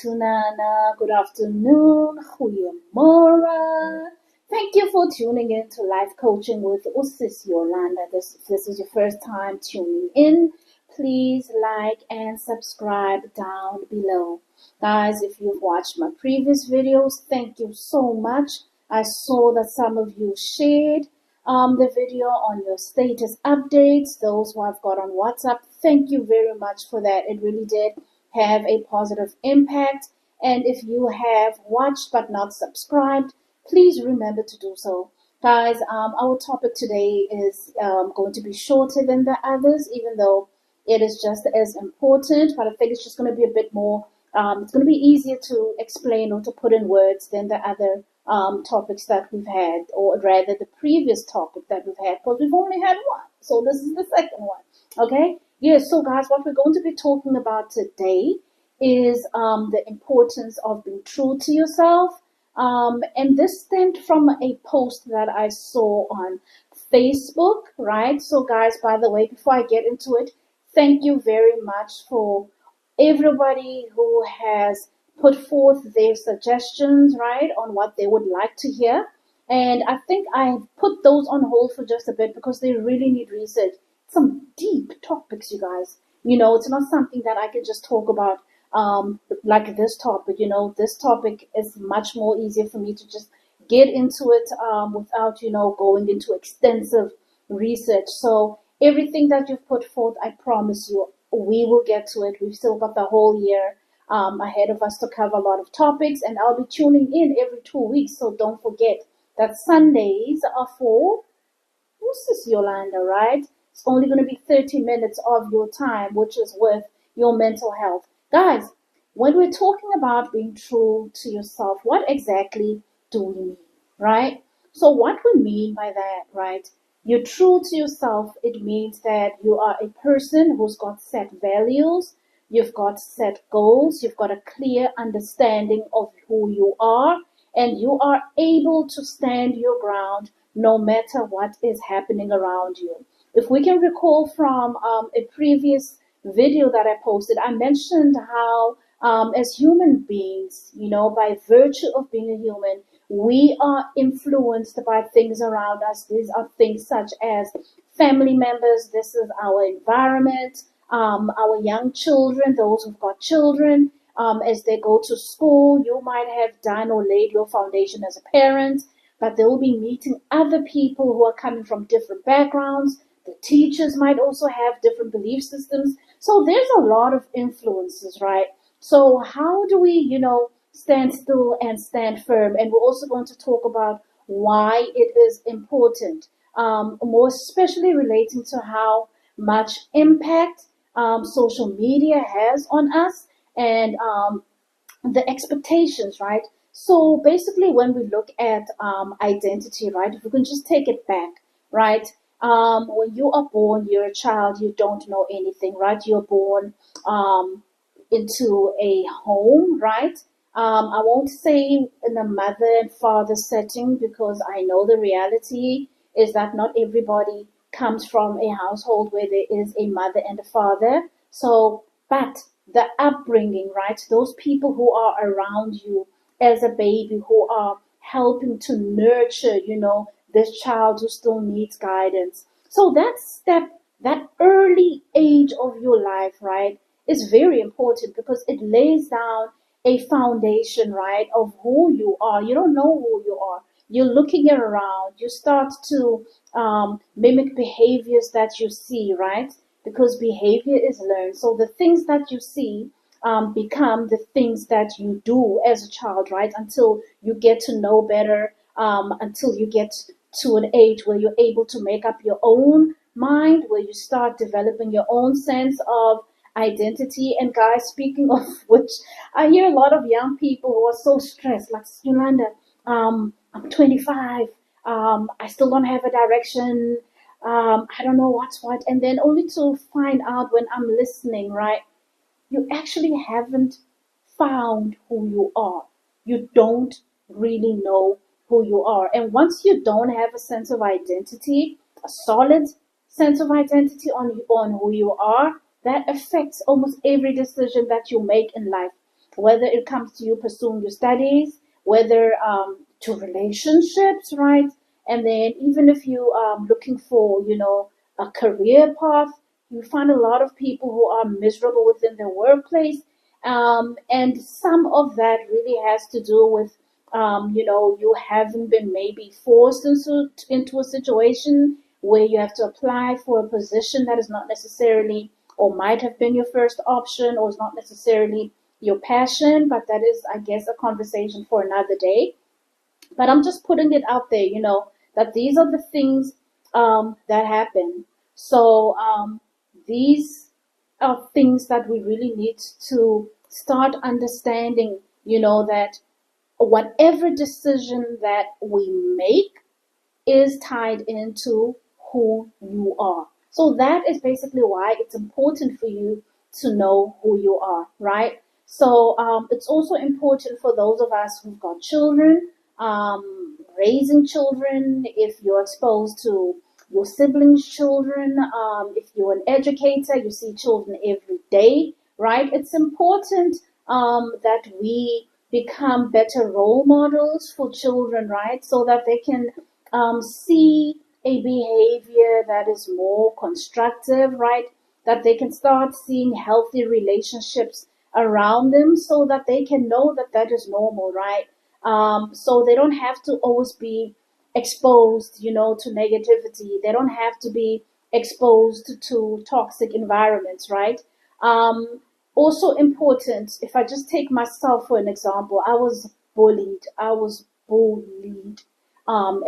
Tunana, good afternoon, goeiemorgen. Thank you for tuning in to Life Coaching with Usis Yolanda. If this is your first time tuning in, please like and subscribe down below. Guys, if you've watched my previous videos, thank you so much. I saw that some of you shared the video on your status updates. Those who I've got on WhatsApp, thank you very much for that. It really did have a positive impact. And if you have watched but not subscribed, please remember to do so. Guys, our topic today is going to be shorter than the others, even though it is just as important, but I think it's just going to be a bit more, it's going to be easier to explain or to put in words than the other topics that we've had, or rather the previous topic that we've had, because we've only had one. So this is the second one. Okay? Yes, so guys, what we're going to be talking about today is the importance of being true to yourself. And this stemmed from a post that I saw on Facebook, right? So guys, by the way, before I get into it, thank you very much for everybody who has put forth their suggestions, right, on what they would like to hear. And I think I put those on hold for just a bit because they really need research. Some deep topics, you guys. You know, it's not something that I can just talk about like this topic. You know, this topic is much more easier for me to just get into it without, you know, going into extensive research. So everything that you've put forth, I promise you, we will get to it. We've still got the whole year ahead of us to cover a lot of topics, and I'll be tuning in every 2 weeks. So don't forget that Sundays are for Usis Yolanda, right? It's only going to be 30 minutes of your time, which is worth your mental health. Guys, when we're talking about being true to yourself, what exactly do we mean, right? So what we mean by that, right? You're true to yourself. It means that you are a person who's got set values. You've got set goals. You've got a clear understanding of who you are, and you are able to stand your ground no matter what is happening around you. If we can recall from a previous video that I posted, I mentioned how as human beings, you know, by virtue of being a human, we are influenced by things around us. These are things such as family members. This is our environment, our young children, those who've got children. As they go to school, you might have done or laid your foundation as a parent, but they will be meeting other people who are coming from different backgrounds. The teachers might also have different belief systems. So there's a lot of influences, right? So how do we, you know, stand still and stand firm? And we're also going to talk about why it is important, more especially relating to how much impact social media has on us, and the expectations, right? So basically, when we look at identity, right, if we can just take it back, right? When you are born, you're a child, you don't know anything, right? You're born into a home, right? I won't say in a mother and father setting, because I know the reality is that not everybody comes from a household where there is a mother and a father. So, but the upbringing, right? Those people who are around you as a baby, who are helping to nurture, you know, this child who still needs guidance. So that step, that early age of your life, right, is very important because it lays down a foundation, right, of who you are. You don't know who you are. You're looking around. You start to mimic behaviors that you see, right? Because behavior is learned. So the things that you see become the things that you do as a child, right? Until you get to know better, until you get to an age where you're able to make up your own mind, where you start developing your own sense of identity. And guys, speaking of which, I hear a lot of young people who are so stressed, like, Yolanda, I'm 25, I still don't have a direction, I don't know what's what. And then only to find out when I'm listening, right, you actually haven't found who you are. You don't really know who you are. And once you don't have a sense of identity, a solid sense of identity on who you are, that affects almost every decision that you make in life. whether it comes to you pursuing your studies, whether to relationships, right? And then even if you are looking for, a career path, you find a lot of people who are miserable within their workplace. And some of that really has to do with, you haven't been maybe forced into a situation where you have to apply for a position that is not necessarily or might have been your first option or is not necessarily your passion, but that is, I guess, a conversation for another day. But I'm just putting it out there, that these are the things that happen. So these are things that we really need to start understanding, that whatever decision that we make is tied into who you are. So that is basically why it's important for you to know who you are, right? So it's also important for those of us who've got children, raising children, if you're exposed to your siblings' children, if you're an educator, you see children every day, right? It's important that we become better role models for children, right? So that they can see a behavior that is more constructive, right? That they can start seeing healthy relationships around them so that they can know that that is normal, right? So they don't have to always be exposed, to negativity. They don't have to be exposed to toxic environments, right? Also important, if I just take myself for an example, I was bullied. I was bullied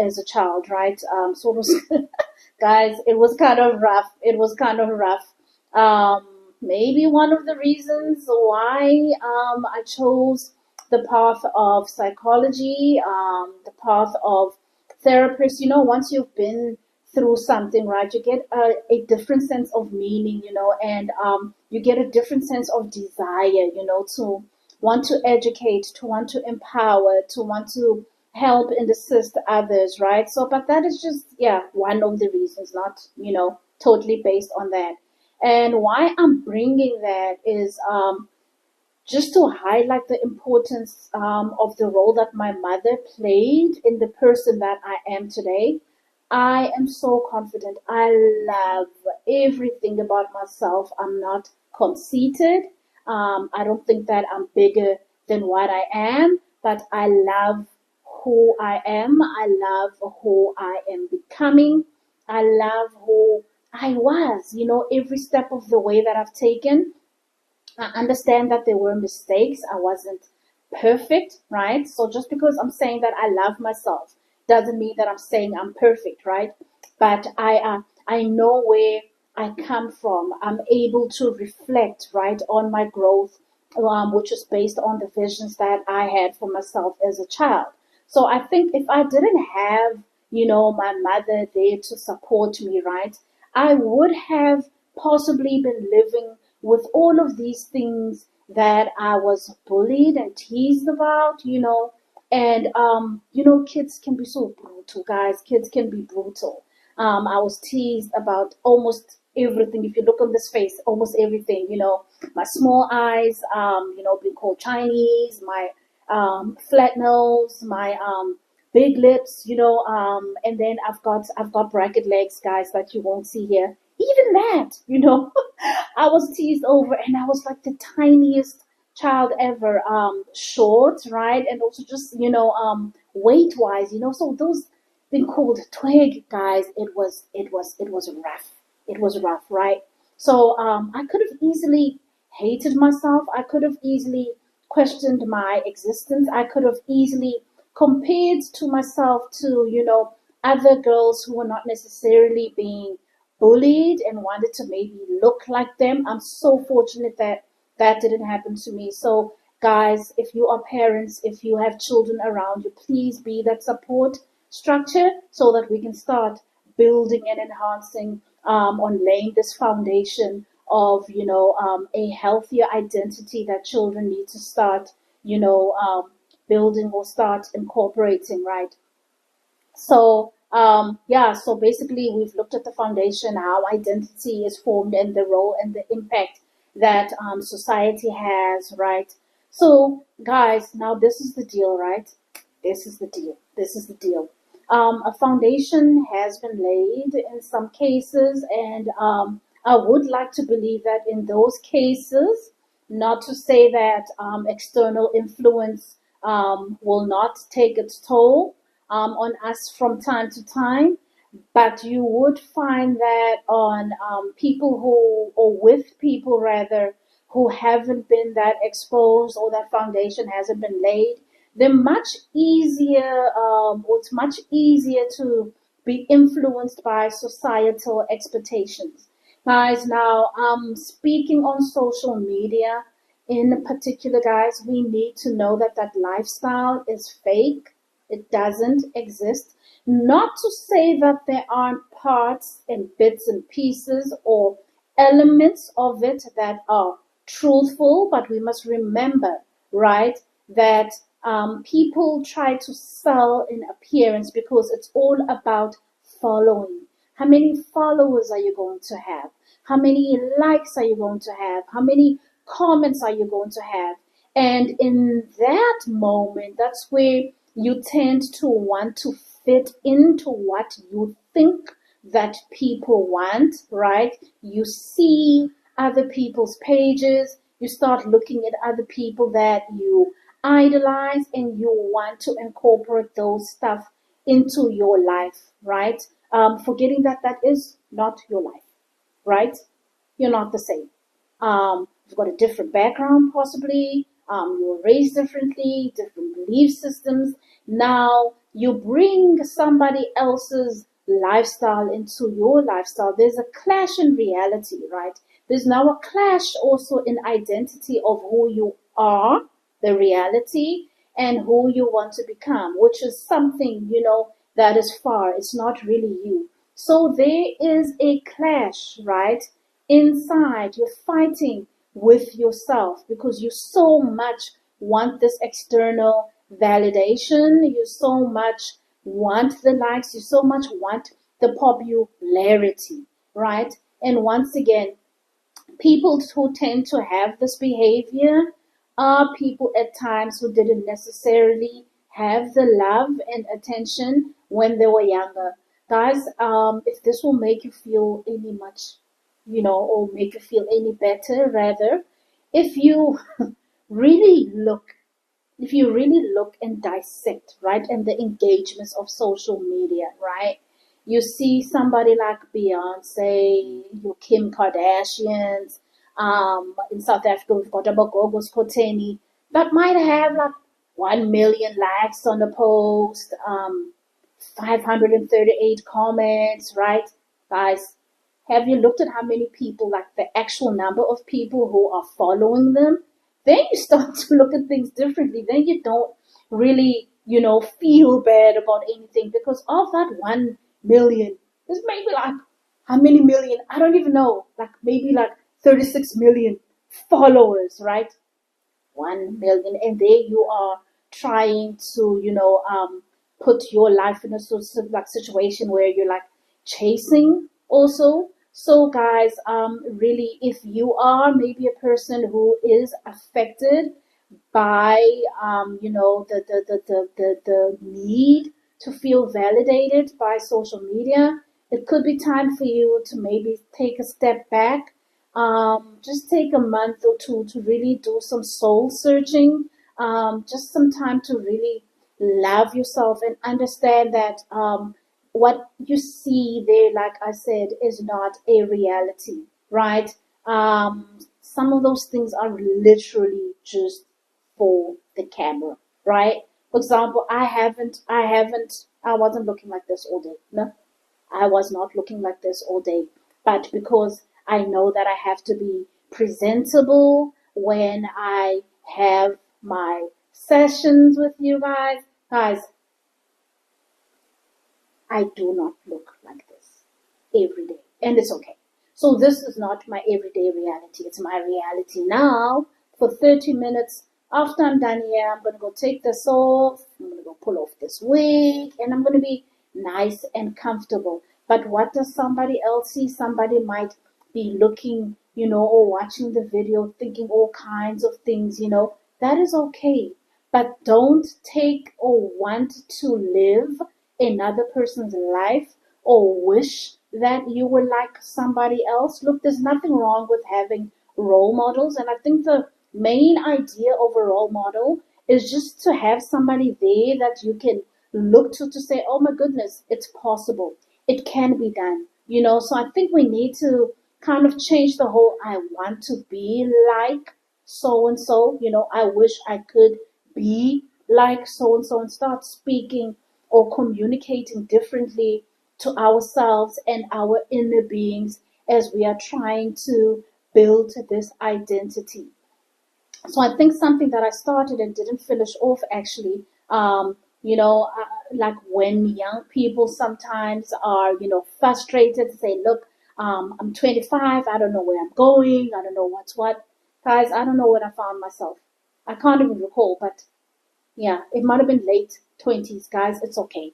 as a child, right? So it was, guys, it was kind of rough. It was kind of rough. Maybe one of the reasons why I chose the path of psychology, the path of therapist. Once you've been through something, right, you get a different sense of meaning, and you get a different sense of desire, to want to educate, to want to empower, to want to help and assist others, right? So, but that is just, yeah, one of the reasons, not, totally based on that. And why I'm bringing that is just to highlight the importance of the role that my mother played in the person that I am today. I am so confident. I love everything about myself. I'm not conceited. I don't think that I'm bigger than what I am, but I love who I am. I love who I am becoming. I love who I was, every step of the way that I've taken. I understand that there were mistakes. I wasn't perfect, right? So just because I'm saying that I love myself doesn't mean that I'm saying I'm perfect, right? But I know where I come from. I'm able to reflect, right, on my growth, which is based on the visions that I had for myself as a child. So I think if I didn't have, my mother there to support me, right, I would have possibly been living with all of these things that I was bullied and teased about, and kids can be so brutal, guys. Kids can be brutal. I was teased about almost everything. If you look on this face, almost everything, my small eyes, being called Chinese, my flat nose, my big lips, and then I've got bracket legs, guys, that you won't see here. Even that, I was teased over, and I was like the tiniest child ever, short, right, and also just weight wise, so those being called twig, guys, it was rough. It was rough, right? So I could have easily hated myself. I could have easily questioned my existence. I could have easily compared to myself to, other girls who were not necessarily being bullied and wanted to maybe look like them. I'm so fortunate that that didn't happen to me. So, guys, if you are parents, if you have children around you, please be that support structure so that we can start building and enhancing on laying this foundation of, a healthier identity that children need to start, building or start incorporating, right? So, yeah, so basically we've looked at the foundation, how identity is formed and the role and the impact that society has, right? So, guys, now this is the deal, right? This is the deal. This is the deal. A foundation has been laid in some cases, and I would like to believe that in those cases, not to say that external influence will not take its toll on us from time to time, but you would find that on people who, or with people rather, who haven't been that exposed or that foundation hasn't been laid, they're much easier, or it's much easier to be influenced by societal expectations. Guys, now, speaking on social media in particular, guys, we need to know that that lifestyle is fake. It doesn't exist. Not to say that there aren't parts and bits and pieces or elements of it that are truthful, but we must remember, right, that people try to sell in appearance because it's all about following. How many followers are you going to have? How many likes are you going to have? How many comments are you going to have? And in that moment, that's where you tend to want to fit into what you think that people want, right? You see other people's pages, you start looking at other people that you idolize, and you want to incorporate those stuff into your life, right? Forgetting that that is not your life, right? You're not the same. You've got a different background, possibly. You were raised differently, different belief systems. Now you bring somebody else's lifestyle into your lifestyle. There's a clash in reality, right? There's now a clash also in identity of who you are, the reality, and who you want to become, which is something, that is far. It's not really you. So there is a clash, right? Inside, you're fighting with yourself because you so much want this external validation. You so much want the likes. You so much want the popularity, right? And once again, people who tend to have this behavior are people at times who didn't necessarily have the love and attention when they were younger. Guys, if this will make you feel any much, or make you feel any better, rather, if you really look if you really look and dissect, right, and the engagements of social media, right, you see somebody like Beyonce, your Kim Kardashians, in South Africa, we've got Abagogos Koteni, that might have like 1 million likes on the post, 538 comments, right? Guys, have you looked at how many people, like the actual number of people who are following them? Then you start to look at things differently. Then you don't really, feel bad about anything because of that 1 million, there's maybe like how many million? I don't even know. Like maybe like 36 million followers, right? 1 million. And there you are trying to, put your life in a sort of like situation where you're like chasing also. So guys, really, if you are maybe a person who is affected by, the need to feel validated by social media, it could be time for you to maybe take a step back. Just take a month or two to really do some soul searching. Just some time to really love yourself and understand that what you see there, like I said, is not a reality, right? Some of those things are literally just for the camera, right? For example, I wasn't looking like this all day. No, I was not looking like this all day. But because I know that I have to be presentable when I have my sessions with you guys, I do not look like this every day. And it's okay. So this is not my everyday reality. It's my reality now for 30 minutes. After I'm done here, I'm going to go take this off. I'm going to go pull off this wig and I'm going to be nice and comfortable. But what does somebody else see? Somebody might be looking, or watching the video, thinking all kinds of things, that is okay. But don't take or want to live another person's life or wish that you were like somebody else. Look, there's nothing wrong with having role models. And I think the main idea of a role model is just to have somebody there that you can look to say, oh my goodness, it's possible. It can be done. So I think we need to kind of change the whole I want to be like so and so, I wish I could be like so and so, and start speaking or communicating differently to ourselves and our inner beings as we are trying to build this identity. So I think something that I started and didn't finish off actually, like when young people sometimes are, frustrated, say, look, I'm 25, I don't know where I'm going, I don't know what's what. Guys, I don't know where I found myself. I can't even recall, but yeah, it might have been late 20s, guys. It's okay.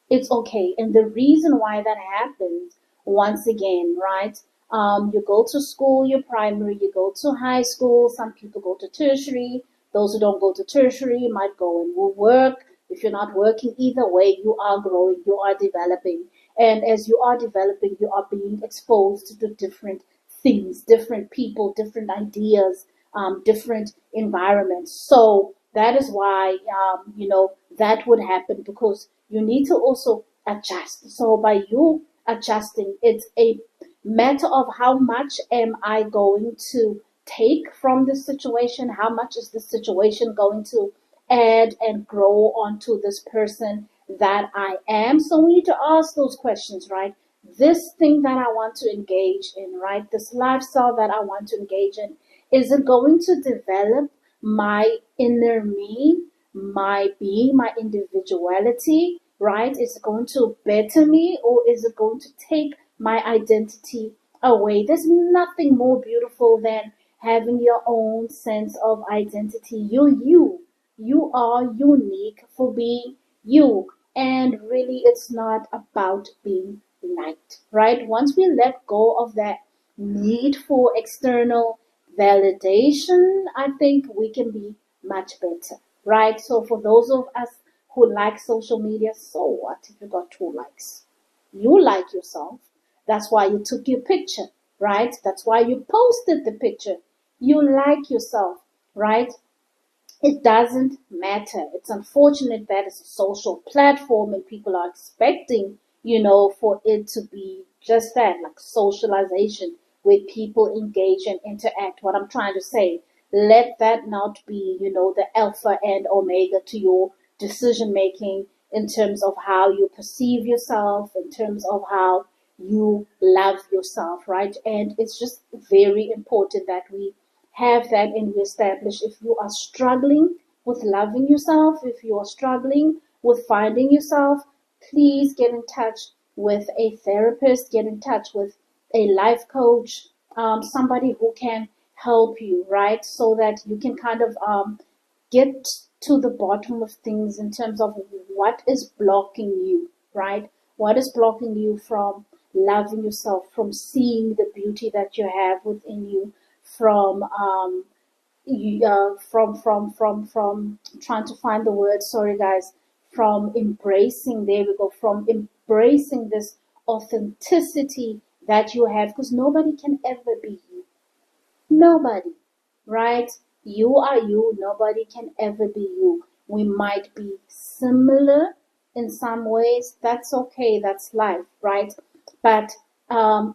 It's okay. And the reason why that happens, once again, right? You go to school, your primary, you go to high school, some people go to tertiary. Those who don't go to tertiary might go and will work. If you're not working, either way, you are growing, you are developing. And as you are developing, you are being exposed to different things, different people, different ideas, different environments. So that is why, that would happen because you need to also adjust. So by you adjusting, it's a matter of how much am I going to take from this situation? How much is the situation going to add and grow onto this person that I am? So we need to ask those questions, right? This thing that I want to engage in, right? This lifestyle that I want to engage in, is it going to develop my inner me, my being, my individuality, right? Is it going to better me or is it going to take my identity away? There's nothing more beautiful than having your own sense of identity. You are unique for being you. And really, it's not about being liked, right? Once we let go of that need for external validation, I think we can be much better, right? So for those of us who like social media, so what if you got 2 likes? You like yourself. That's why you took your picture, right? That's why you posted the picture. You like yourself, right? It doesn't matter. It's unfortunate that it's a social platform and people are expecting, for it to be just that, like socialization where people engage and interact. What I'm trying to say, let that not be, the alpha and omega to your decision making in terms of how you perceive yourself, in terms of how you love yourself, right? And it's just very important that we have that and we establish. If you are struggling with loving yourself, if you are struggling with finding yourself, please get in touch with a therapist, get in touch with a life coach, somebody who can help you, right? So that you can kind of get to the bottom of things in terms of what is blocking you, right? What is blocking you from loving yourself, from seeing the beauty that you have within you, from from trying to find the word, sorry guys, from embracing, there we go, from embracing this authenticity that you have, because nobody can ever be you. Nobody, right? You are you. Nobody can ever be you. We might be similar in some ways. That's okay. That's life, right? But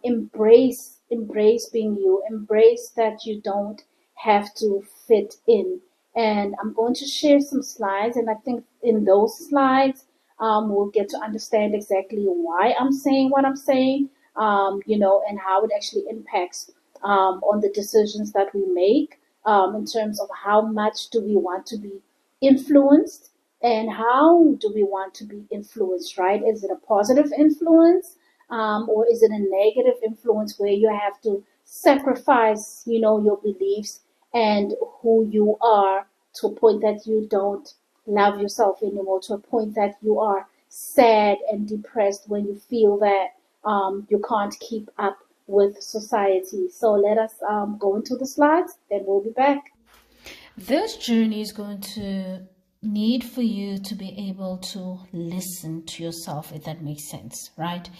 embrace being you. Embrace that you don't have to fit in. And I'm going to share some slides, and I think in those slides, we'll get to understand exactly why I'm saying what I'm saying, and how it actually impacts on the decisions that we make, in terms of how much do we want to be influenced and how do we want to be influenced, right? Is it a positive influence, or is it a negative influence where you have to sacrifice, your beliefs and who you are to a point that you don't love yourself anymore, to a point that you are sad and depressed when you feel that you can't keep up with society. So let us go into the slides, then we'll be back. This journey is going to need for you to be able to listen to yourself, if that makes sense, right?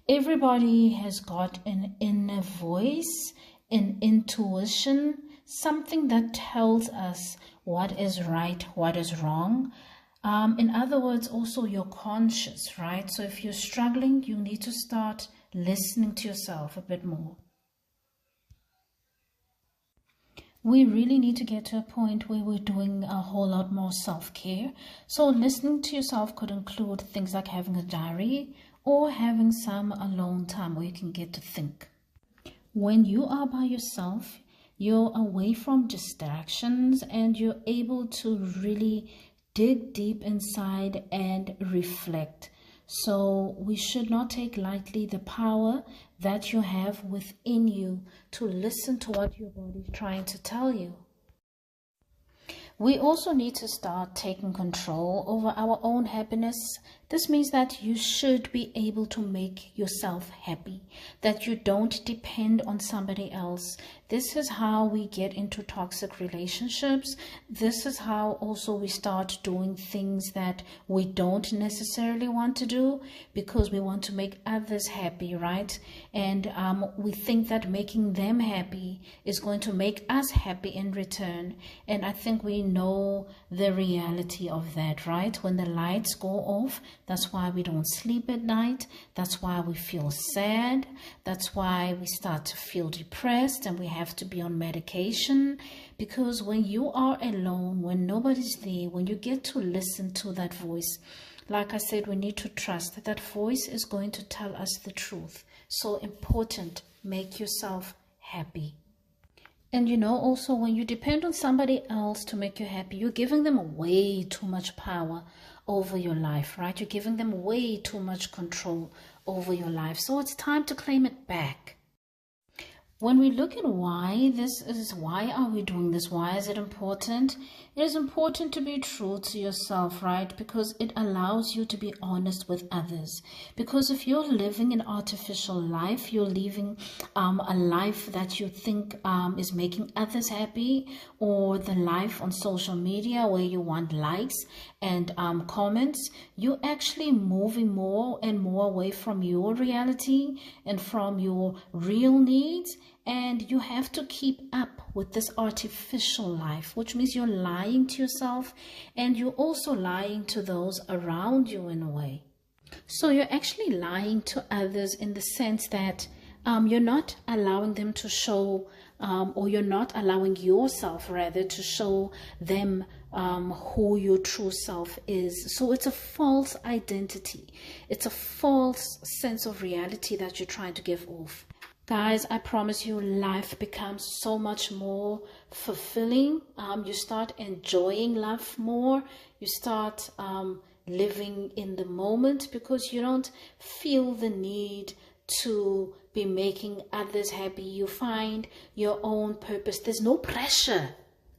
Everybody has got an inner voice, an intuition, something that tells us what is right, what is wrong. In other words, also your conscious, right? So if you're struggling, you need to start listening to yourself a bit more. We really need to get to a point where we're doing a whole lot more self-care. So listening to yourself could include things like having a diary or having some alone time where you can get to think. When you are by yourself, you're away from distractions and you're able to really dig deep inside and reflect. So we should not take lightly the power that you have within you to listen to what your body is trying to tell you. We also need to start taking control over our own happiness. This means that you should be able to make yourself happy, that you don't depend on somebody else. This is how we get into toxic relationships. This is how also we start doing things that we don't necessarily want to do because we want to make others happy, right? And we think that making them happy is going to make us happy in return. And I think we know the reality of that, right? When the lights go off, that's why we don't sleep at night. That's why we feel sad. That's why we start to feel depressed and we have to be on medication. Because when you are alone, when nobody's there, when you get to listen to that voice, like I said, we need to trust that that voice is going to tell us the truth. So important, make yourself happy. And you know, also when you depend on somebody else to make you happy, you're giving them way too much power over your life, right? You're giving them way too much control over your life. So it's time to claim it back. When we look at why are we doing this? Why is it important? It is important to be true to yourself, right? Because it allows you to be honest with others. Because if you're living an artificial life, you're living a life that you think is making others happy, or the life on social media where you want likes and comments, you're actually moving more and more away from your reality and from your real needs. And you have to keep up with this artificial life, which means you're lying to yourself and you're also lying to those around you in a way. So you're actually lying to others in the sense that you're not allowing them to show, or you're not allowing yourself rather to show them who your true self is. So it's a false identity. It's a false sense of reality that you're trying to give off. Guys, I promise you, life becomes so much more fulfilling. You start enjoying life more. You start living in the moment because you don't feel the need to be making others happy. You find your own purpose. There's no pressure.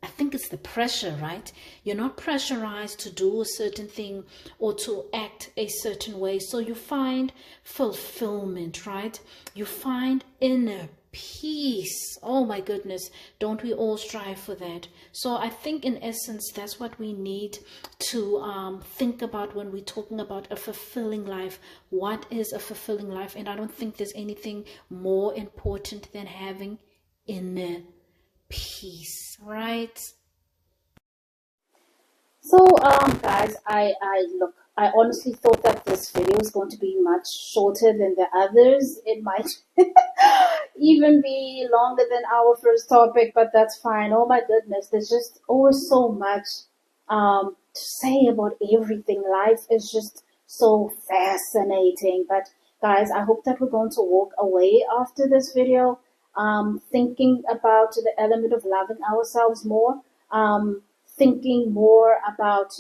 I think it's the pressure, right? You're not pressurized to do a certain thing or to act a certain way. So you find fulfillment, right? You find inner peace. Oh my goodness, don't we all strive for that? So I think in essence, that's what we need to think about when we're talking about a fulfilling life. What is a fulfilling life? And I don't think there's anything more important than having inner peace, right? So guys, I honestly thought that this video is going to be much shorter than the others. It might even be longer than our first topic, but that's fine. Oh my goodness, there's just always so much to say about everything. Life is just so fascinating. But guys, I hope that we're going to walk away after this video thinking about the element of loving ourselves more, thinking more about,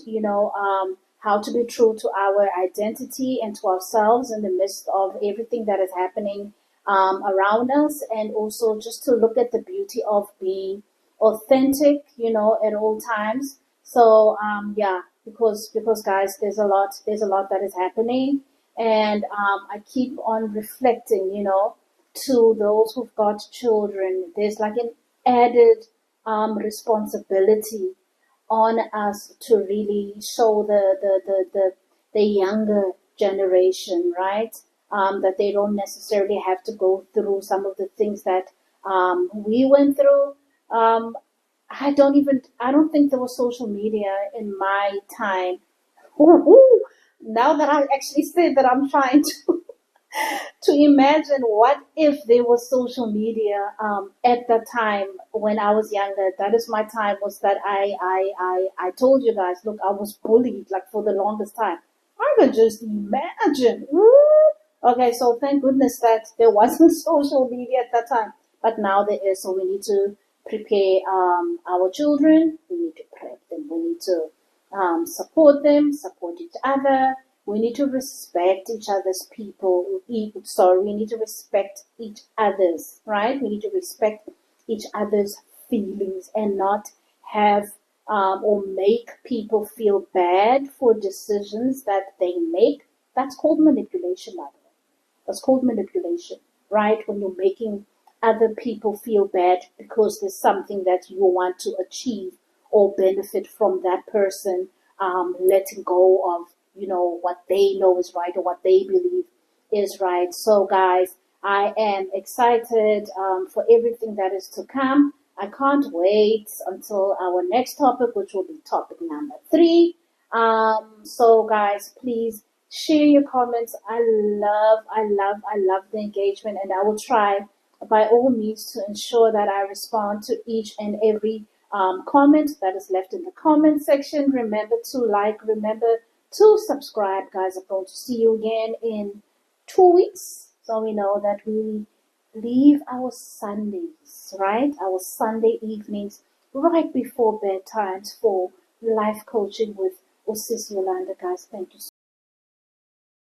how to be true to our identity and to ourselves in the midst of everything that is happening around us, and also just to look at the beauty of being authentic, at all times. So yeah, because guys, there's a lot that is happening, and I keep on reflecting, to those who've got children. There's like an added responsibility on us to really show the younger generation, right? That they don't necessarily have to go through some of the things that we went through. Um, I don't think there was social media in my time. Ooh, now that I actually said that, I'm trying to to imagine what if there was social media at the time when I was younger. That is my time. Was that I told you guys, look, I was bullied like for the longest time. I could just imagine. Ooh. Okay, so thank goodness that there wasn't social media at that time, but now there is. So we need to prepare our children. We need to prep them. We need to support them, support each other. We need to respect each other's people. Sorry, we need to respect each other's, right? We need to respect each other's feelings and not have or make people feel bad for decisions that they make. That's called manipulation, by the way. That's called manipulation, right? When you're making other people feel bad because there's something that you want to achieve or benefit from that person, letting go of, what they know is right or what they believe is right. So, guys, I am excited for everything that is to come. I can't wait until our next topic, which will be topic number 3. So, guys, please share your comments. I love the engagement, and I will try by all means to ensure that I respond to each and every comment that is left in the comment section. Remember to like, remember to subscribe, guys. I'm going to see you again in 2 weeks. So we know that we leave our Sundays, right? Our Sunday evenings right before bedtimes for life coaching with Sis Yolanda, guys. Thank you